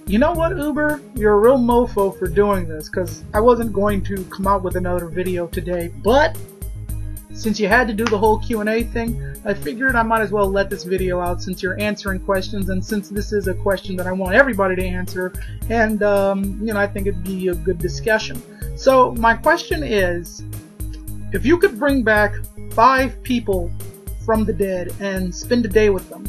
You know what, Uber? You're a real mofo for doing this, because I wasn't going to come out with another video today, but since you had to do the whole Q&A thing, I figured I might as well let this video out since you're answering questions, and since this is a question that I want everybody to answer, and you know, I think it'd be a good discussion. So my question is, if you could bring back 5 people from the dead and spend a day with them,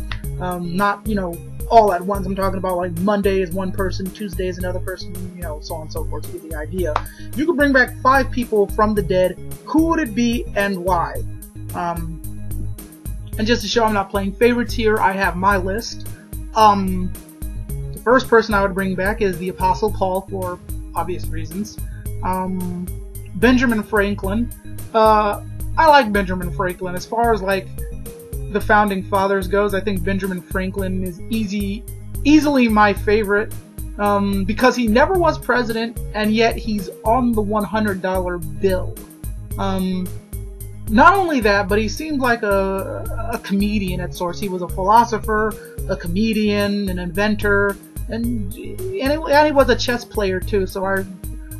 not, you know, all at once. I'm talking about like Monday is one person, Tuesday is another person, you know, so on and so forth, to get the idea. You could bring back 5 people from the dead. Who would it be and why? And just to show I'm not playing favorites here, I have my list. The first person I would bring back is the Apostle Paul, for obvious reasons. Benjamin Franklin. I like Benjamin Franklin. As far as like the founding fathers goes, I think Benjamin Franklin is easily my favorite, because he never was president, and yet he's on the $100 bill. Not only that, but he seemed like a comedian at source. He was a philosopher, a comedian, an inventor, and he was a chess player too. So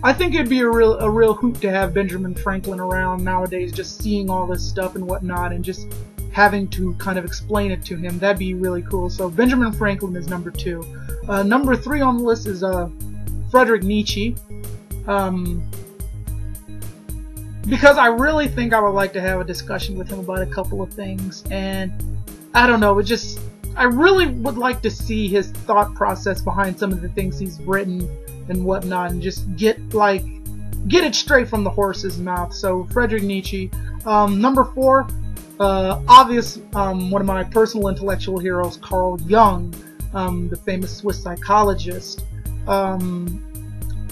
I think it'd be a real hoot to have Benjamin Franklin around nowadays, just seeing all this stuff and whatnot, and just having to kind of explain it to him. That'd be really cool. So Benjamin Franklin is number 2. Number 3 on the list is Friedrich Nietzsche. Because I really think I would like to have a discussion with him about a couple of things, and I don't know, I really would like to see his thought process behind some of the things he's written and whatnot, and just get it straight from the horse's mouth. So Friedrich Nietzsche. Number 4, one of my personal intellectual heroes, Carl Jung, the famous Swiss psychologist.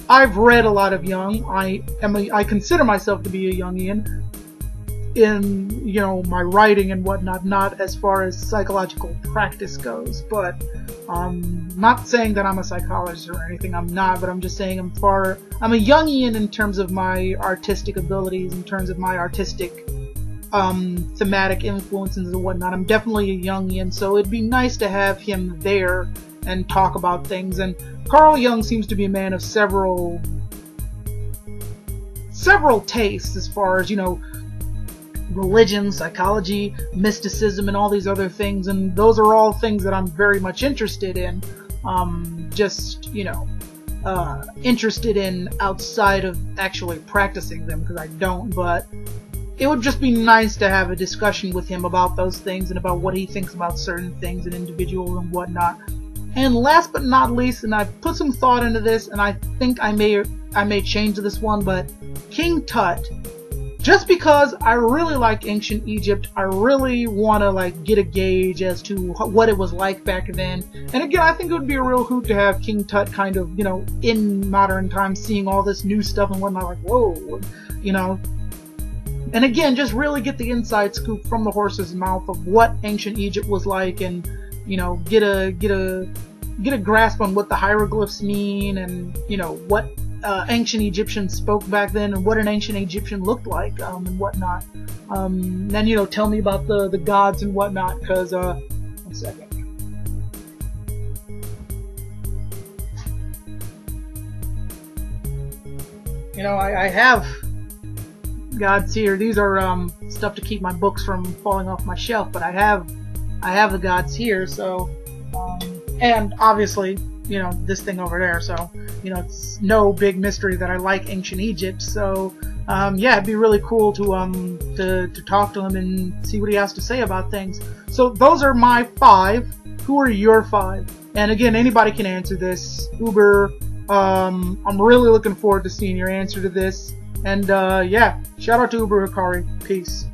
I've read a lot of Jung. I consider myself to be a Jungian in, you know, my writing and whatnot, not as far as psychological practice goes, but not saying that I'm a psychologist or anything. I'm not, but I'm just saying I'm a Jungian in terms of my artistic abilities, in terms of my artistic thematic influences and whatnot. I'm definitely a Jungian, so it'd be nice to have him there and talk about things. And Carl Jung seems to be a man of several tastes as far as, you know, religion, psychology, mysticism, and all these other things, and those are all things that I'm very much interested in. Just, you know, interested in outside of actually practicing them, because I don't, but it would just be nice to have a discussion with him about those things and about what he thinks about certain things and individuals and whatnot. And last but not least, and I've put some thought into this, and I think I may change this one, but King Tut. Just because I really like ancient Egypt, I really want to like get a gauge as to what it was like back then. And again, I think it would be a real hoot to have King Tut kind of, you know, in modern times, seeing all this new stuff and whatnot, like, whoa, you know. And again, just really get the inside scoop from the horse's mouth of what ancient Egypt was like, and, you know, get a grasp on what the hieroglyphs mean, and, you know, what ancient Egyptians spoke back then, and what an ancient Egyptian looked like, and whatnot. Then, you know, tell me about the gods and whatnot, because, one second. You know, I have gods here. These are stuff to keep my books from falling off my shelf, but I have the gods here. So and obviously, you know, this thing over there. So, you know, it's no big mystery that I like ancient Egypt. So yeah, it'd be really cool to talk to him and see what he has to say about things. So those are my 5. Who are your 5? And again, anybody can answer this. Uber. I'm really looking forward to seeing your answer to this. And yeah, shout out to Uber Hikari. Peace.